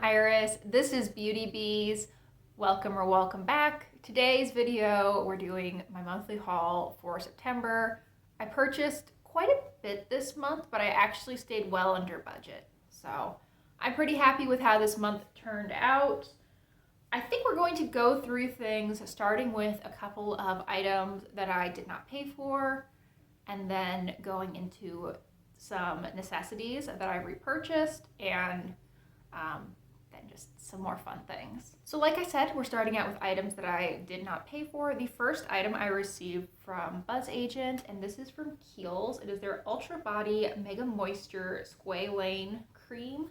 Iris. This is Beauty Bees. Welcome or welcome back. Today's video, we're doing my monthly haul for September. I purchased quite a bit this month, but I actually stayed well under budget. So I'm pretty happy with how this month turned out. I think we're going to go through things starting with a couple of items that I did not pay for, and then going into some necessities that I repurchased, and then just some more fun things. So like I said, we're starting out with items that I did not pay for. The first item I received from Buzz Agent, and this is from Kiehl's. It is their Ultra Body Mega Moisture Squalane Cream.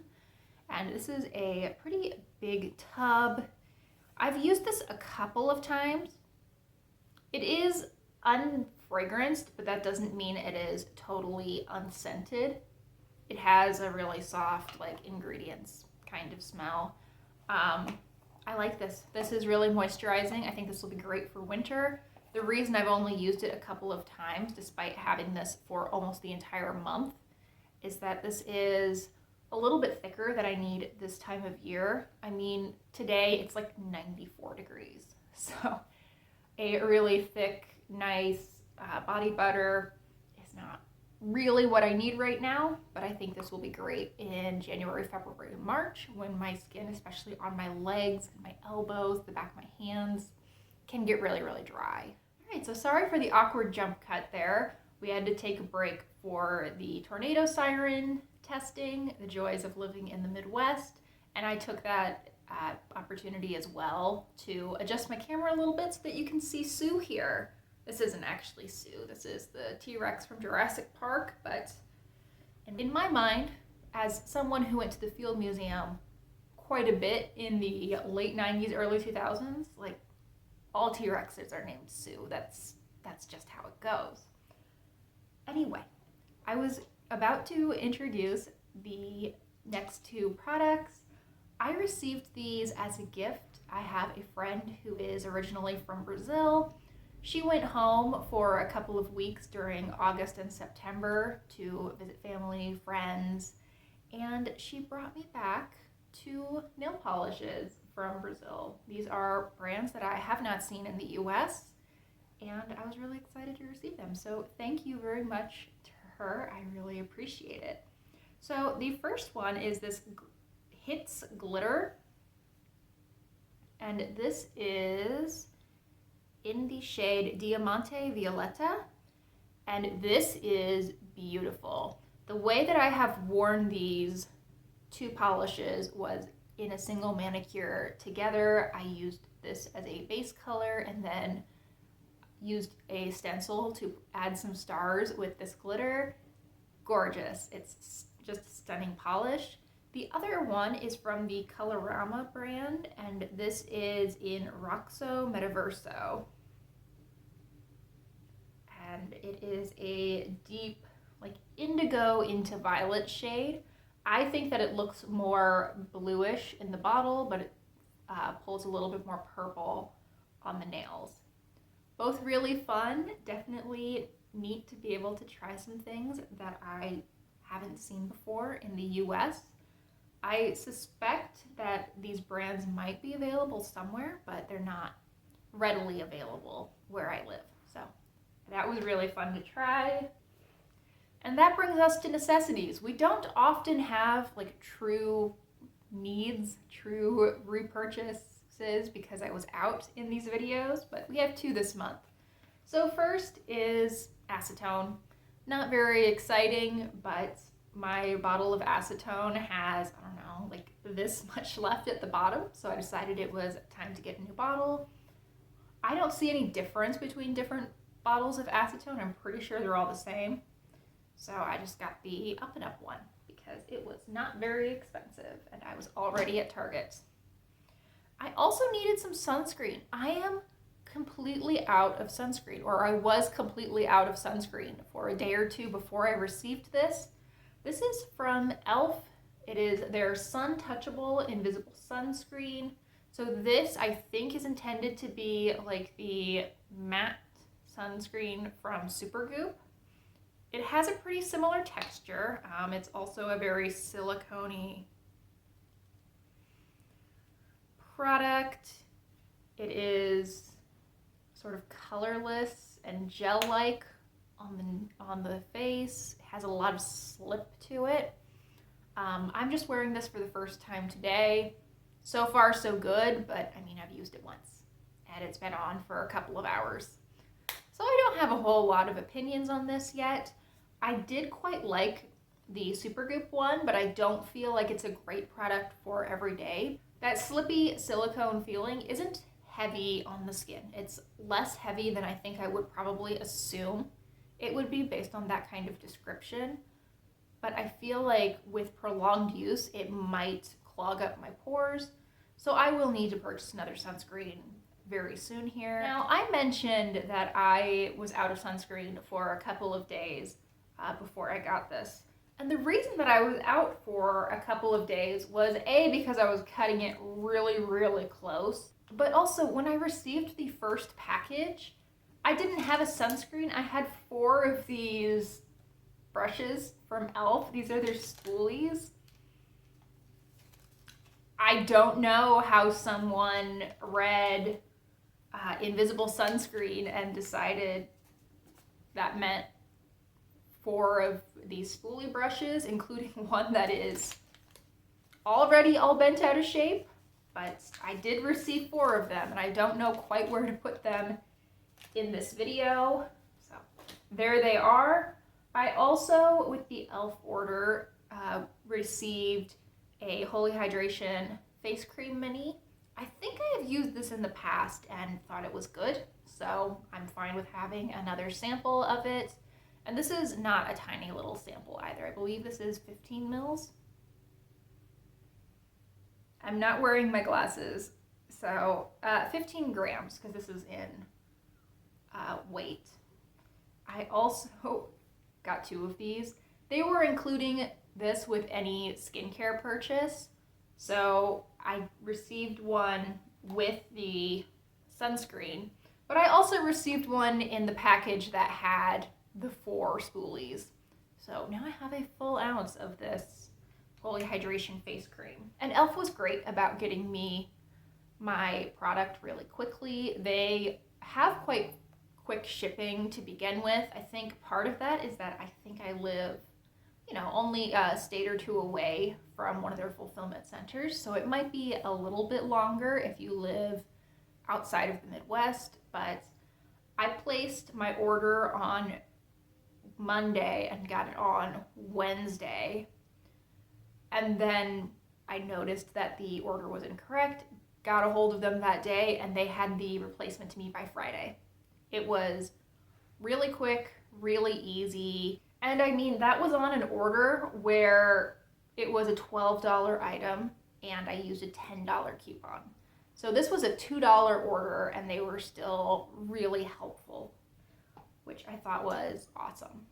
And this is a pretty big tub. I've used this a couple of times. It is unfragranced, but that doesn't mean it is totally unscented. It has a really soft, like, ingredients kind of smell. I like this. This is really moisturizing. I think this will be great for winter. The reason I've only used it a couple of times, despite having this for almost the entire month, is that this is a little bit thicker than I need this time of year. I mean, today it's like 94 degrees. So a really thick, nice body butter is not really what I need right now, but I think this will be great in January, February, and March, when my skin, especially on my legs and my elbows, the back of my hands, can get really, really dry. All right, so sorry for the awkward jump cut there. We had to take a break for the tornado siren testing, the joys of living in the Midwest, and I took that opportunity as well to adjust my camera a little bit so that you can see Sue here. This isn't actually Sue, this is the T-Rex from Jurassic Park, but in my mind, as someone who went to the Field Museum quite a bit in the late 90s, early 2000s, like, all T-Rexes are named Sue. That's just how it goes. Anyway, I was about to introduce the next two products. I received these as a gift. I have a friend who is originally from Brazil. She went home for a couple of weeks during August and September to visit family, friends, and she brought me back 2 nail polishes from Brazil. These are brands that I have not seen in the US, and I was really excited to receive them. So thank you very much to her. I really appreciate it. So the first one is this Hits Glitter, and this is in the shade Diamante Violeta, and this is beautiful. The way that I have worn these 2 polishes was in a single manicure together. I used this as a base color and then used a stencil to add some stars with this glitter. Gorgeous. It's just a stunning polish. The other one is from the Colorama brand, and this is in Roxo Metaverso. And it is a deep, like, indigo into violet shade. I think that it looks more bluish in the bottle, but it pulls a little bit more purple on the nails. Both really fun, definitely neat to be able to try some things that I haven't seen before in the US. I suspect that these brands might be available somewhere, but they're not readily available where I live. So that was really fun to try. And that brings us to necessities. We don't often have, like, true needs, true repurchases, because I was out in these videos, but we have 2 this month. So first is acetone. Not very exciting, but my bottle of acetone has, I don't know, like, this much left at the bottom, so I decided it was time to get a new bottle. I don't see any difference between different bottles of acetone. I'm pretty sure they're all the same. So I just got the Up and Up one because it was not very expensive and I was already at Target. I also needed some sunscreen. I am completely out of sunscreen, or I was completely out of sunscreen for a day or 2 before I received this. This is from e.l.f. It is their Sun Touchable Invisible Sunscreen. So this, I think, is intended to be like the matte sunscreen from Supergoop. It has a pretty similar texture. It's also a very silicone-y product. It is sort of colorless and gel-like on the face. It has a lot of slip to it. I'm just wearing this for the first time today. So far, so good, but I mean, I've used it once and it's been on for a couple of hours. So I don't have a whole lot of opinions on this yet. I did quite like the Supergoop one, but I don't feel like it's a great product for every day. That slippy silicone feeling isn't heavy on the skin. It's less heavy than I think I would probably assume it would be based on that kind of description. But I feel like with prolonged use, it might clog up my pores. So I will need to purchase another sunscreen very soon here. Now, I mentioned that I was out of sunscreen for a couple of days before I got this. And the reason that I was out for a couple of days was A, because I was cutting it really, really close. But also, when I received the first package, I didn't have a sunscreen. I had 4 of these brushes from e.l.f. These are their spoolies. I don't know how someone read invisible sunscreen and decided that meant 4 of these spoolie brushes, including one that is already all bent out of shape. But I did receive 4 of them, and I don't know quite where to put them in this video. So there they are. I also, with the e.l.f. order, received a Holy Hydration face cream mini. I think I have used this in the past and thought it was good, so I'm fine with having another sample of it. And this is not a tiny little sample either. I believe this is 15 mils. I'm not wearing my glasses, so 15 grams, because this is in weight. I also got 2 of these. They were including this with any skincare purchase, so I received one with the sunscreen, but I also received one in the package that had the 4 spoolies. So now I have a full ounce of this Holy Hydration face cream. And e.l.f. was great about getting me my product really quickly. They have quite quick shipping to begin with. I think part of that is that I think I live, only a state or 2 away from one of their fulfillment centers. So it might be a little bit longer if you live outside of the Midwest, but I placed my order on Monday and got it on Wednesday. And then I noticed that the order was incorrect, got a hold of them that day, and they had the replacement to me by Friday. It was really quick, really easy. And I mean, that was on an order where it was a $12 item and I used a $10 coupon. So this was a $2 order and they were still really helpful, which I thought was awesome.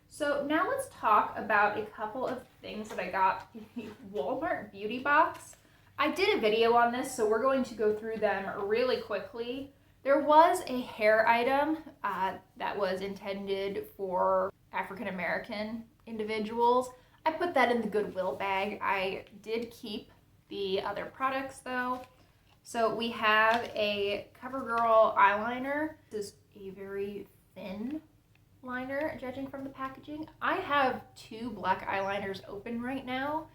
So now let's talk about a couple of things that I got in the Walmart beauty box. I did a video on this, so we're going to go through them really quickly. There was a hair item that was intended for African American individuals. I put that in the Goodwill bag. I did keep the other products though. So we have a CoverGirl eyeliner. This is a very thin liner, judging from the packaging. I have 2 black eyeliners open right now,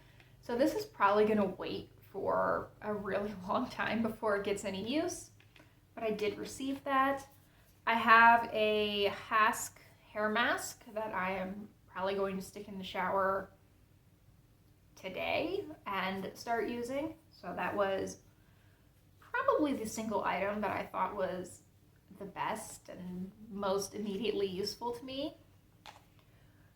so this is probably gonna wait for a really long time before it gets any use, but I did receive that. I have a Hask hair mask that I am probably going to stick in the shower today and start using. So that was probably the single item that I thought was the best and most immediately useful to me.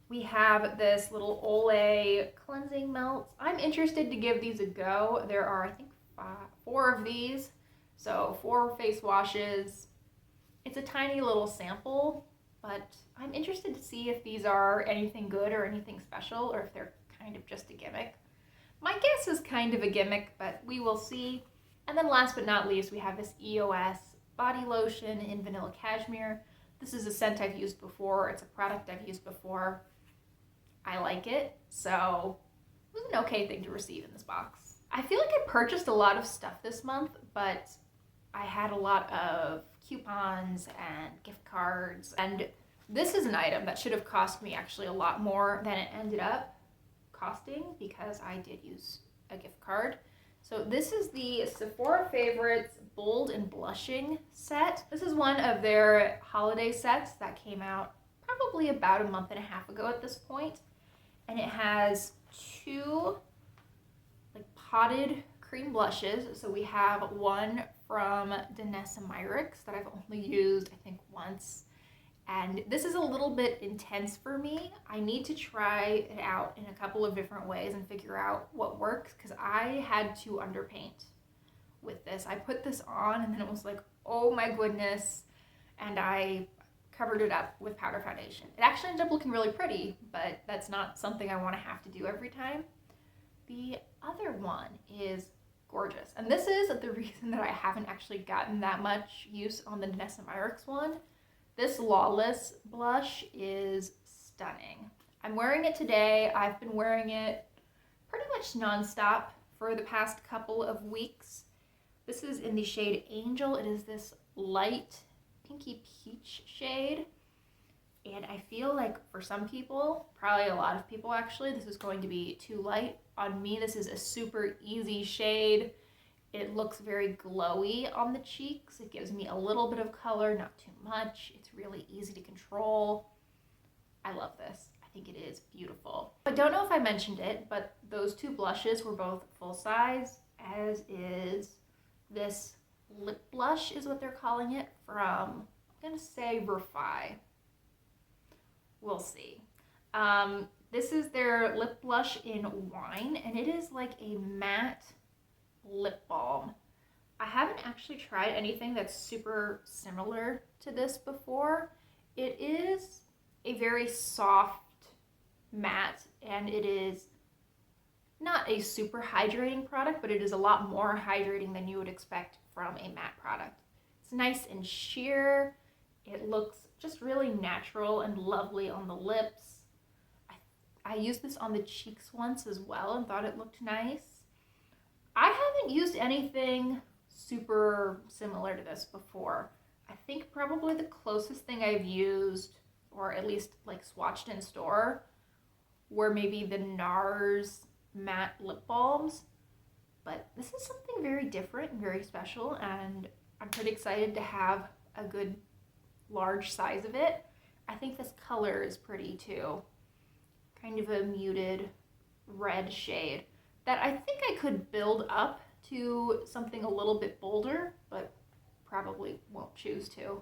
We have this little Olay cleansing melts. I'm interested to give these a go. There are, I think, 4 of these. So 4 face washes. It's a tiny little sample, but I'm interested to see if these are anything good or anything special, or if they're kind of just a gimmick. My guess is kind of a gimmick, but we will see. And then last but not least, we have this EOS body lotion in vanilla cashmere. This is a scent I've used before. It's a product I've used before. I like it, so it was an okay thing to receive in this box. I feel like I purchased a lot of stuff this month, but I had a lot of coupons and gift cards, and this is an item that should have cost me actually a lot more than it ended up costing because I did use a gift card. So this is the Sephora Favorites Bold and Blushing set. This is one of their holiday sets that came out probably about a month and a half ago at this point. And it has two like potted cream blushes. So we have one from Danessa Myricks that I've only used I think once. And this is a little bit intense for me. I need to try it out in a couple of different ways and figure out what works because I had to underpaint with this. I put this on and then it was like, oh my goodness. And I covered it up with powder foundation. It actually ended up looking really pretty, but that's not something I want to have to do every time. The other one is gorgeous. And this is the reason that I haven't actually gotten that much use on the Danessa Myricks one. This Lawless blush is stunning. I'm wearing it today. I've been wearing it pretty much nonstop for the past couple of weeks. This is in the shade Angel. It is this light pinky peach shade. And I feel like for some people, probably a lot of people actually, this is going to be too light. On me, this is a super easy shade. It looks very glowy on the cheeks. It gives me a little bit of color, not too much. It's really easy to control. I love this. I think it is beautiful. I don't know if I mentioned it, but those two blushes were both full size, as is this lip blush is what they're calling it from, I'm gonna say Verfi. We'll see. This is their lip blush in Wine, and it is like a matte lip balm. I haven't actually tried anything that's super similar to this before. It is a very soft matte, and it is not a super hydrating product, but it is a lot more hydrating than you would expect from a matte product. It's nice and sheer. It looks just really natural and lovely on the lips. I used this on the cheeks once as well and thought it looked nice. I haven't used anything super similar to this before. I think probably the closest thing I've used, or at least like swatched in store, were maybe the NARS matte lip balms. But this is something very different and very special, and I'm pretty excited to have a good large size of it. I think this color is pretty too. Kind of a muted red shade that I think I could build up to something a little bit bolder, but probably won't choose to.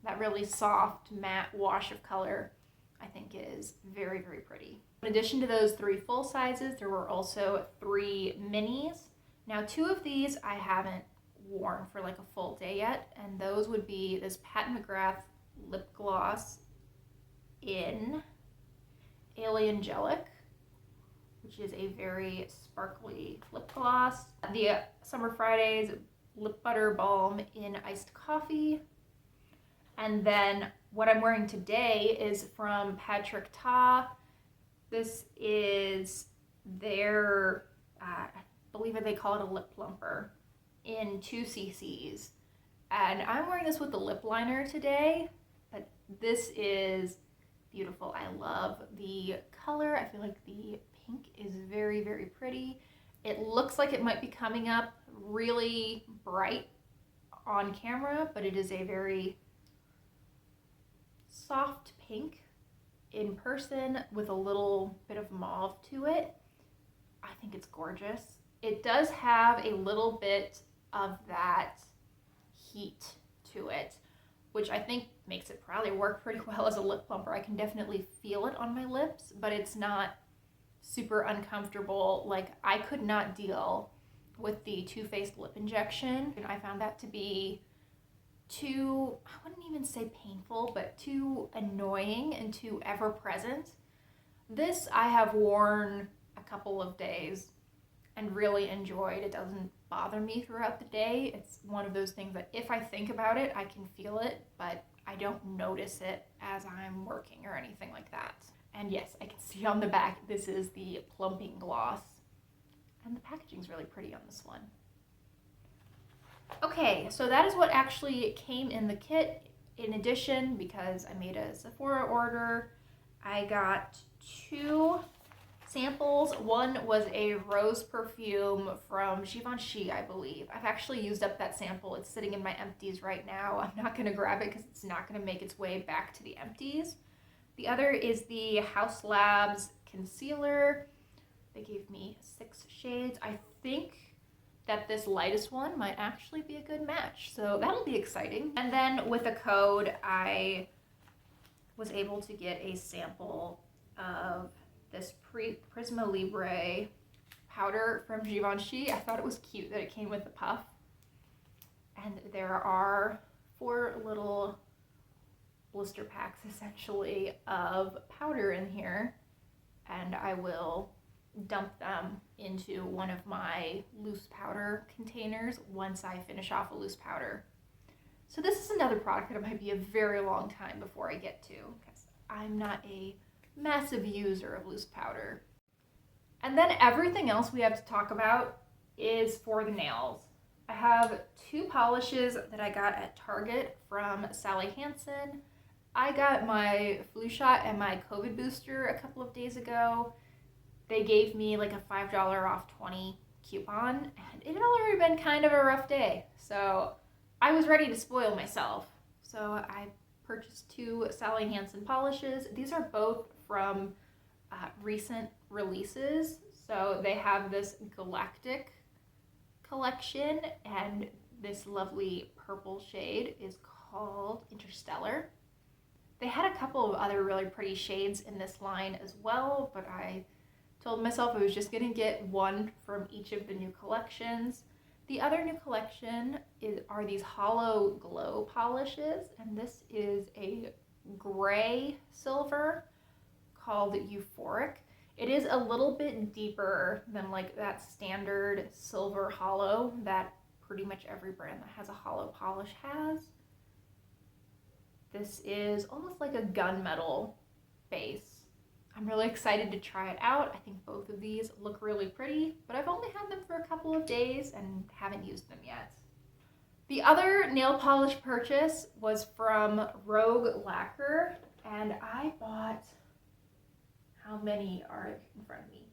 That really soft matte wash of color I think is very, very pretty. In addition to those 3 full sizes, there were also 3 minis. Now 2 of these I haven't worn for like a full day yet, and those would be this Pat McGrath lip gloss in Aliangelic, which is a very sparkly lip gloss. The Summer Fridays Lip Butter Balm in Iced Coffee. And then what I'm wearing today is from Patrick Ta. This is their, I believe they call it a lip plumper in 2 cc's. And I'm wearing this with the lip liner today, but this is beautiful. I love the color. I feel like the pink is very, very pretty. It looks like it might be coming up really bright on camera, but it is a very soft pink in person with a little bit of mauve to it. I think it's gorgeous. It does have a little bit of that heat to it, which I think makes it probably work pretty well as a lip plumper. I can definitely feel it on my lips, but it's not super uncomfortable. Like, I could not deal with the Too Faced lip injection, and I found that to be too, I wouldn't even say painful, but too annoying and too ever present. This I have worn a couple of days and really enjoyed. It doesn't bother me throughout the day. It's one of those things that if I think about it, I can feel it, but I don't notice it as I'm working or anything like that. And yes, I can see on the back, this is the plumping gloss. And the packaging's really pretty on this one. Okay, so that is what actually came in the kit. In addition, because I made a Sephora order, I got 2 samples. One was a rose perfume from Givenchy, I believe. I've actually used up that sample. It's sitting in my empties right now. I'm not going to grab it because it's not going to make its way back to the empties. The other is the House Labs concealer. They gave me 6 shades. I think that this lightest one might actually be a good match, so that'll be exciting. And then with a code, I was able to get a sample of this Prisma Libre powder from Givenchy. I thought it was cute that it came with the puff. And there are 4 little blister packs, essentially, of powder in here. And I will dump them into one of my loose powder containers once I finish off a loose powder. So this is another product that it might be a very long time before I get to, because I'm not a massive user of loose powder. And then everything else we have to talk about is for the nails. I have 2 polishes that I got at Target from Sally Hansen. I got my flu shot and my COVID booster a couple of days ago. They gave me like a $5 off 20 coupon, and it had already been kind of a rough day. So I was ready to spoil myself. So I purchased 2 Sally Hansen polishes. These are both from recent releases. So they have this Galactic collection, and this lovely purple shade is called Interstellar. They had a couple of other really pretty shades in this line as well, but I told myself I was just going to get one from each of the new collections. The other new collection are these Hollow Glow polishes, and this is a gray silver called Euphoric. It is a little bit deeper than like that standard silver hollow that pretty much every brand that has a hollow polish has. This is almost like a gunmetal base. I'm really excited to try it out. I think both of these look really pretty, but I've only had them for a couple of days and haven't used them yet. The other nail polish purchase was from Rogue Lacquer, and I bought, how many are in front of me?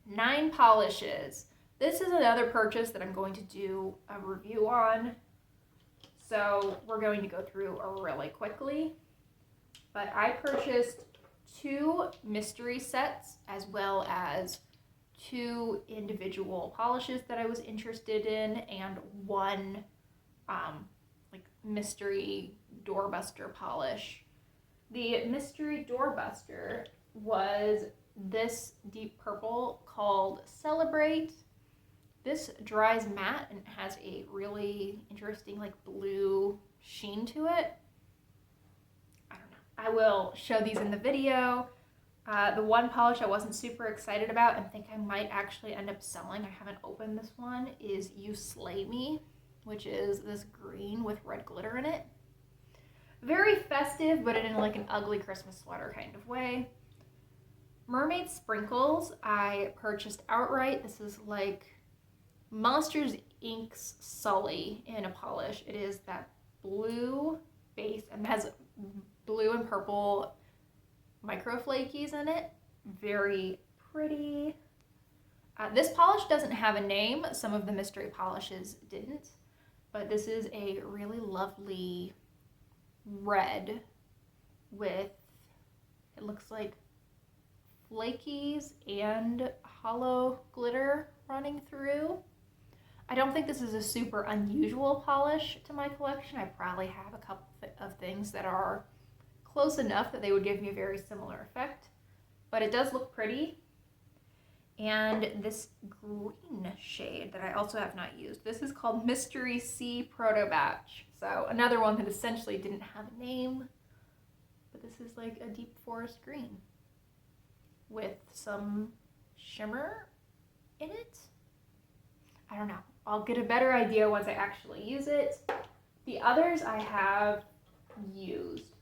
9 polishes. This is another purchase that I'm going to do a review on, so we're going to go through really quickly. But I purchased 2 mystery sets as well as 2 individual polishes that I was interested in, and 1 like mystery doorbuster polish. The mystery doorbuster was this deep purple called Celebrate. This dries matte and has a really interesting like blue sheen to it. I will show these in the video. The one polish I wasn't super excited about and think I might actually end up selling, I haven't opened this one, is You Slay Me, which is this green with red glitter in it. Very festive, but in like an ugly Christmas sweater kind of way. Mermaid Sprinkles I purchased outright. This is like Monsters Inc.'s Sully in a polish. It is that blue base and has blue and purple micro flakies in it. Very pretty. This polish doesn't have a name. Some of the mystery polishes didn't, but this is a really lovely red with, it looks like flakies and hollow glitter running through. I don't think this is a super unusual polish to my collection. I probably have a couple of things that are close enough that they would give me a very similar effect, but it does look pretty. And this green shade that I also have not used, this is called Mystery Sea Proto Batch. So another one that essentially didn't have a name, but this is like a deep forest green with some shimmer in it. I don't know. I'll get a better idea once I actually use it. The others I have used.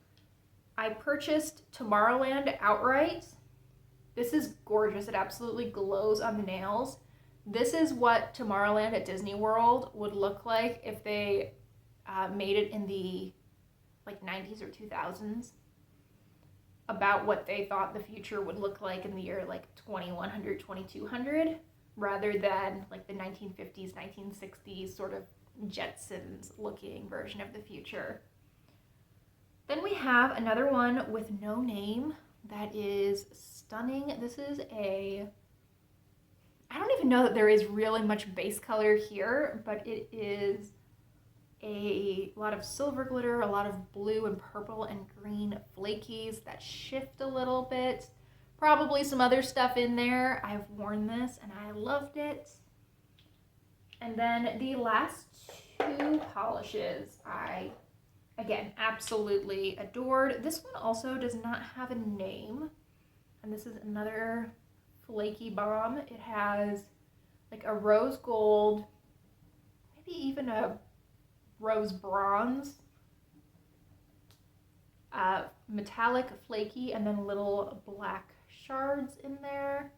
I purchased Tomorrowland outright. This is gorgeous. It absolutely glows on the nails. This is what Tomorrowland at Disney World would look like if they made it in the like 90s or 2000s, about what they thought the future would look like in the year like 2100, 2200, rather than like the 1950s, 1960s sort of Jetsons looking version of the future. Then we have another one with no name that is stunning. This is I don't even know that there is really much base color here, but it is a lot of silver glitter, a lot of blue and purple and green flakies that shift a little bit. Probably some other stuff in there. I've worn this and I loved it. And then the last two polishes I, again, absolutely adored. This one also does not have a name. And this is another flaky bomb. It has like a rose gold, maybe even a rose bronze, metallic flaky, and then little black shards in there.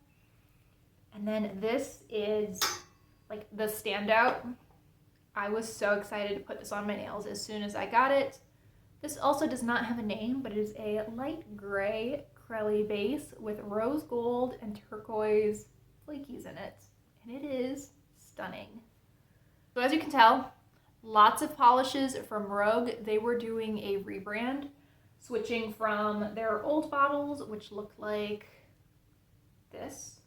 And then this is like the standout. I was so excited to put this on my nails as soon as I got it. This also does not have a name, but it is a light gray Crelly base with rose gold and turquoise flakies in it. And it is stunning. So as you can tell, lots of polishes from Rogue. They were doing a rebrand, switching from their old bottles, which looked like this,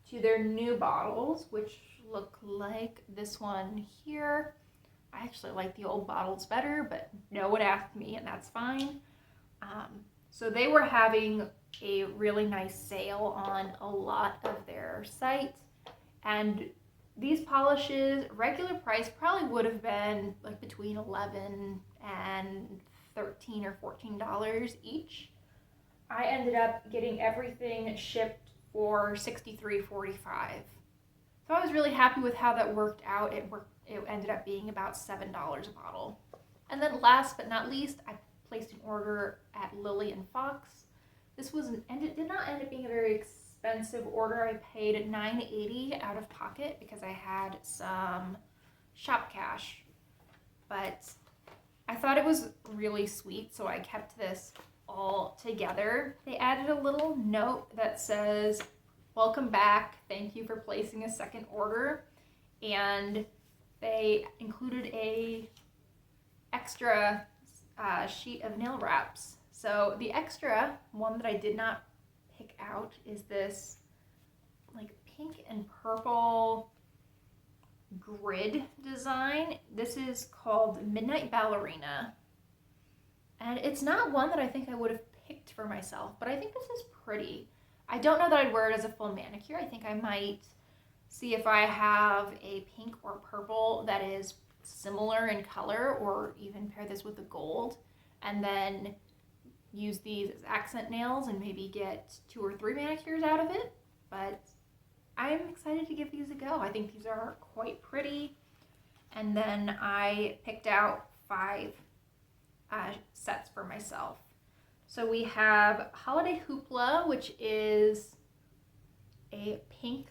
to their new bottles, which look like this one here. I actually like the old bottles better, but no one asked me, and that's fine. So they were having a really nice sale on a lot of their site, and these polishes, regular price, probably would have been like between $11 and $13 or $14 each. I ended up getting everything shipped for $63.45. So I was really happy with how that worked out. It ended up being about $7 a bottle. And then last but not least, I placed an order at Lily and Fox. This did not end up being a very expensive order. I paid $9.80 out of pocket because I had some shop cash. But I thought it was really sweet, so I kept this all together. They added a little note that says, "Welcome back. Thank you for placing a second order." And they included a extra sheet of nail wraps. So the extra one that I did not pick out is this like pink and purple grid design. This is called Midnight Ballerina. And it's not one that I think I would have picked for myself, but I think this is pretty. I don't know that I'd wear it as a full manicure. I think I might see if I have a pink or purple that is similar in color, or even pair this with a gold, and then use these as accent nails and maybe get 2 or 3 manicures out of it. But I'm excited to give these a go. I think these are quite pretty. And then I picked out 5 sets for myself. So we have Holiday Hoopla, which is a pink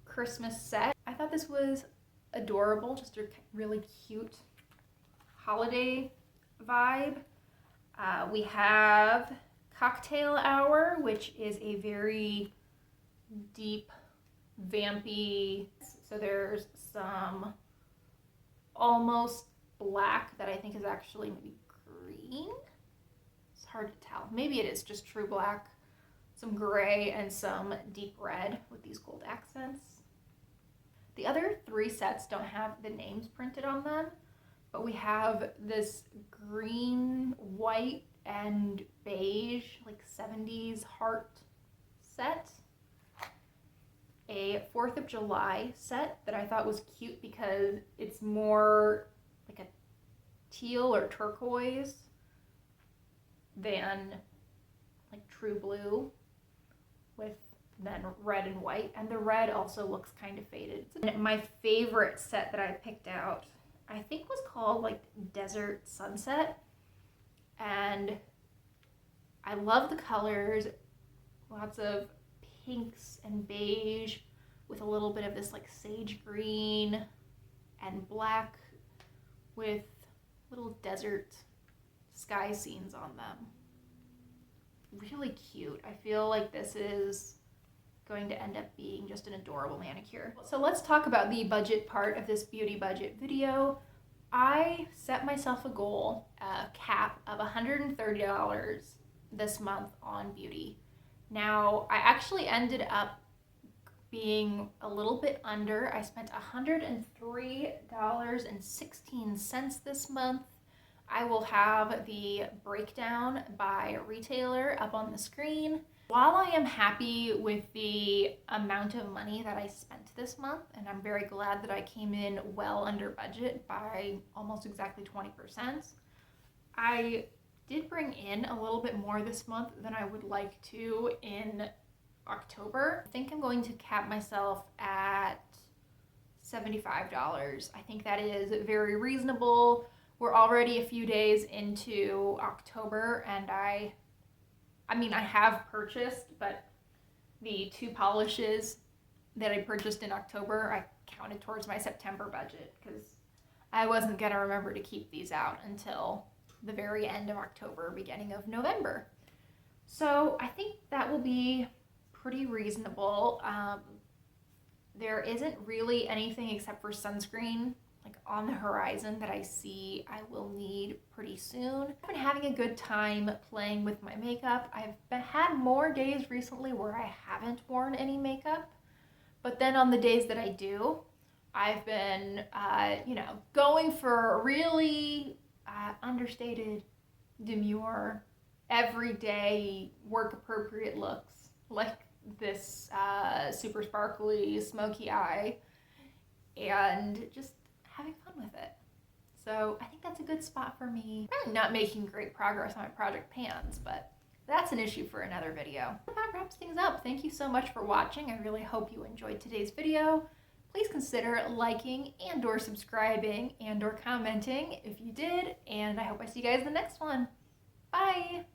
Christmas set. I thought this was adorable, just a really cute holiday vibe. We have Cocktail Hour, which is a very deep, vampy, so there's some almost black that I think is actually maybe green. It's hard to tell. Maybe it is just true black, some gray, and some deep red with these gold accents. The other 3 sets don't have the names printed on them, but we have this green, white, and beige, like 70s heart set. A 4th of July set that I thought was cute because it's more like a teal or turquoise than like true blue, with then red and white, and the red also looks kind of faded. And my favorite set that I picked out, I think, was called like Desert Sunset, and I love the colors. Lots of pinks and beige, with a little bit of this like sage green and black with little desert sky scenes on them. Really cute. I feel like this is going to end up being just an adorable manicure. So let's talk about the budget part of this beauty budget video. I set myself a goal, a cap of $130 this month on beauty. Now, I actually ended up being a little bit under. I spent $103.16 this month. I will have the breakdown by retailer up on the screen. While I am happy with the amount of money that I spent this month, and I'm very glad that I came in well under budget by almost exactly 20%, I did bring in a little bit more this month than I would like to in October. I think I'm going to cap myself at $75. I think that is very reasonable. We're already a few days into October, and I have purchased, but the 2 polishes that I purchased in October, I counted towards my September budget because I wasn't going to remember to keep these out until the very end of October, beginning of November. So I think that will be pretty reasonable. There isn't really anything except for sunscreen like on the horizon that I see I will need pretty soon. I've been having a good time playing with my makeup. I've had more days recently where I haven't worn any makeup, but then on the days that I do, I've been, going for really understated, demure, everyday, work-appropriate looks, like this super sparkly, smoky eye, and just having fun with it. So I think that's a good spot for me. Really not making great progress on my project pans, but that's an issue for another video. That wraps things up. Thank you so much for watching. I really hope you enjoyed today's video. Please consider liking and or subscribing and or commenting if you did, and I hope I see you guys in the next one. Bye!